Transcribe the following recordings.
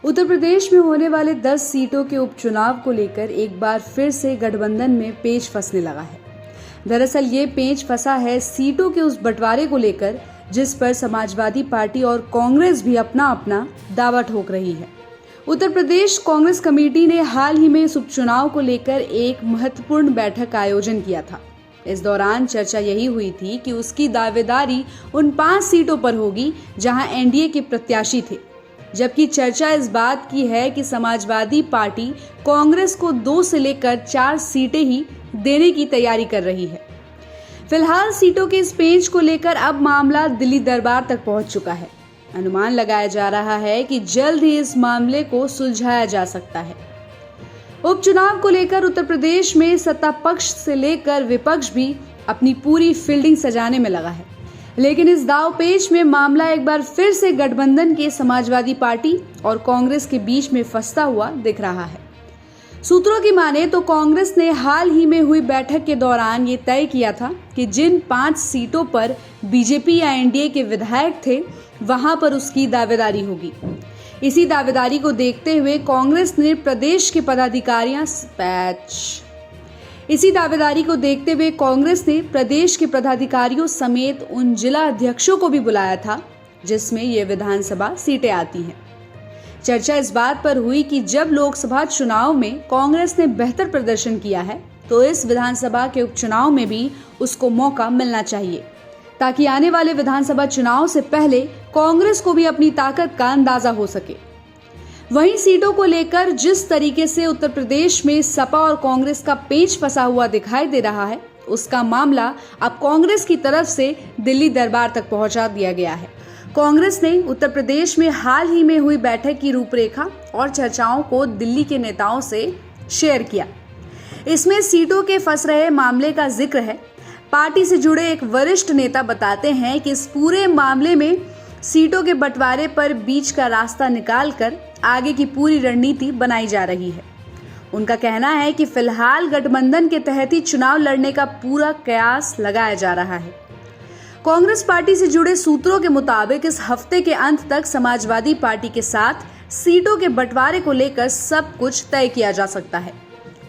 उत्तर प्रदेश में होने वाले 10 सीटों के उपचुनाव को लेकर एक बार फिर से गठबंधन में पेच फंसने लगा है। दरअसल ये पेच फंसा है सीटों के उस बंटवारे को लेकर जिस पर समाजवादी पार्टी और कांग्रेस भी अपना अपना दावा ठोक रही है। उत्तर प्रदेश कांग्रेस कमेटी ने हाल ही में इस उपचुनाव को लेकर एक महत्वपूर्ण बैठक का आयोजन किया था। इस दौरान चर्चा यही हुई थी कि उसकी दावेदारी उन 5 सीटों पर होगी जहां एनडीए के प्रत्याशी थे, जबकि चर्चा इस बात की है कि समाजवादी पार्टी कांग्रेस को 2 से लेकर 4 सीटें ही देने की तैयारी कर रही है। फिलहाल सीटों के इस पेच को लेकर अब मामला दिल्ली दरबार तक पहुंच चुका है। अनुमान लगाया जा रहा है कि जल्द ही इस मामले को सुलझाया जा सकता है। उपचुनाव को लेकर उत्तर प्रदेश में सत्ता पक्ष से लेकर विपक्ष भी अपनी पूरी फील्डिंग सजाने में लगा है, लेकिन इस दांवपेच में मामला एक बार फिर से गठबंधन के समाजवादी पार्टी और कांग्रेस के बीच में फंसता हुआ दिख रहा है। सूत्रों की माने तो कांग्रेस ने हाल ही में हुई बैठक के दौरान ये तय किया था कि जिन 5 सीटों पर बीजेपी या एनडीए के विधायक थे वहां पर उसकी दावेदारी होगी। इसी दावेदारी को देखते हुए कांग्रेस ने प्रदेश के पदाधिकारियों समेत उन जिला अध्यक्षों को भी बुलाया था जिसमें ये विधानसभा सीटें आती हैं। चर्चा इस बात पर हुई कि जब लोकसभा चुनाव में कांग्रेस ने बेहतर प्रदर्शन किया है तो इस विधानसभा के उपचुनाव में भी उसको मौका मिलना चाहिए, ताकि आने वाले विधानसभा चुनाव से पहले कांग्रेस को भी अपनी ताकत का अंदाजा हो सके। वहीं सीटों को लेकर जिस तरीके से उत्तर प्रदेश में सपा और कांग्रेस का पेच फंसा हुआ दिखाई दे रहा है, उसका मामला अब कांग्रेस की तरफ से दिल्ली दरबार तक पहुंचा दिया गया है। कांग्रेस ने उत्तर प्रदेश में हाल ही में हुई बैठक की रूपरेखा और चर्चाओं को दिल्ली के नेताओं से शेयर किया। इसमें सीटों के फंस रहे मामले का जिक्र है। पार्टी से जुड़े एक वरिष्ठ नेता बताते हैं कि इस पूरे मामले में सीटों के बंटवारे पर बीच का रास्ता निकालकर आगे की पूरी रणनीति बनाई जा रही है। उनका कहना है कि फिलहाल गठबंधन के तहत ही चुनाव लड़ने का पूरा कयास लगाया जा रहा है। कांग्रेस पार्टी से जुड़े सूत्रों के मुताबिक इस हफ्ते के अंत तक समाजवादी पार्टी के साथ सीटों के बंटवारे को लेकर सब कुछ तय किया जा सकता है,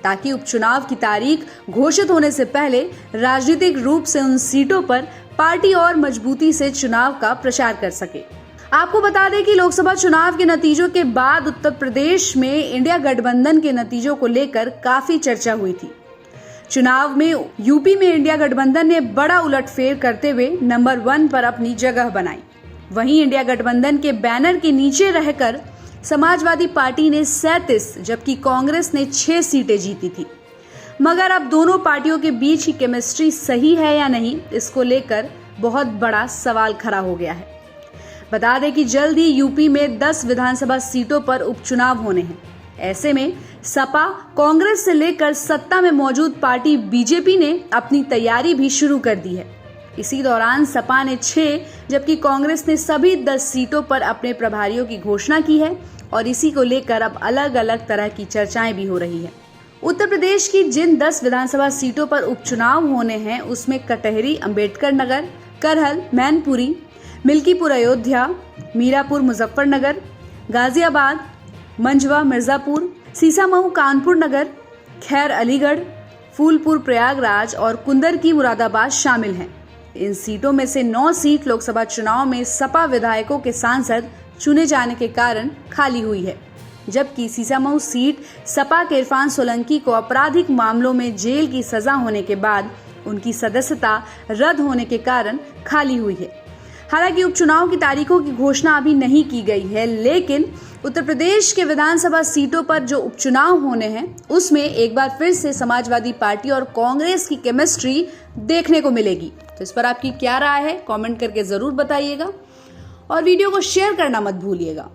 ताकि उपचुनाव की तारीख घोषित होने से पहले राजनीतिक रूप से उन सीटों पर पार्टी और मजबूती से चुनाव का प्रचार कर सके। आपको बता दें कि लोकसभा चुनाव के नतीजों के बाद उत्तर प्रदेश में इंडिया गठबंधन के नतीजों को लेकर काफी चर्चा हुई थी। चुनाव में यूपी में इंडिया गठबंधन ने बड़ा उलटफेर करते हुए नंबर 1 पर अपनी जगह बनाई। वहीं इंडिया गठबंधन के बैनर के नीचे रहकर समाजवादी पार्टी ने 37 जबकि कांग्रेस ने 6 सीटें जीती थी। मगर अब दोनों पार्टियों के बीच की केमिस्ट्री सही है या नहीं, इसको लेकर बहुत बड़ा सवाल खड़ा हो गया है। बता दें कि जल्द ही यूपी में 10 विधानसभा सीटों पर उपचुनाव होने हैं। ऐसे में सपा, कांग्रेस से लेकर सत्ता में मौजूद पार्टी बीजेपी ने अपनी तैयारी भी शुरू कर दी है। इसी दौरान सपा ने 6 जबकि कांग्रेस ने सभी 10 सीटों पर अपने प्रभारियों की घोषणा की है और इसी को लेकर अब अलग अलग तरह की चर्चाएं भी हो रही है। उत्तर प्रदेश की जिन 10 विधानसभा सीटों पर उपचुनाव होने हैं उसमें कटहरी, अंबेडकर नगर, करहल, मैनपुरी, मिल्कीपुर अयोध्या, मीरापुर मुजफ्फरनगर, गाजियाबाद, मंझवा मिर्जापुर, सीसामऊ कानपुर नगर, खैर अलीगढ़, फूलपुर प्रयागराज और कुंदरकी मुरादाबाद शामिल हैं। इन सीटों में से 9 सीट लोकसभा चुनाव में सपा विधायकों के सांसद चुने जाने के कारण खाली हुई है, जबकि सीसामऊ सीट सपा के इरफान सोलंकी को आपराधिक मामलों में जेल की सजा होने के बाद उनकी सदस्यता रद्द होने के कारण खाली हुई है। हालांकि उपचुनाव की तारीखों की घोषणा अभी नहीं की गई है, लेकिन उत्तर प्रदेश के विधानसभा सीटों पर जो उपचुनाव होने हैं उसमें एक बार फिर से समाजवादी पार्टी और कांग्रेस की केमिस्ट्री देखने को मिलेगी। तो इस पर आपकी क्या राय है, कमेंट करके जरूर बताइएगा और वीडियो को शेयर करना मत भूलिएगा।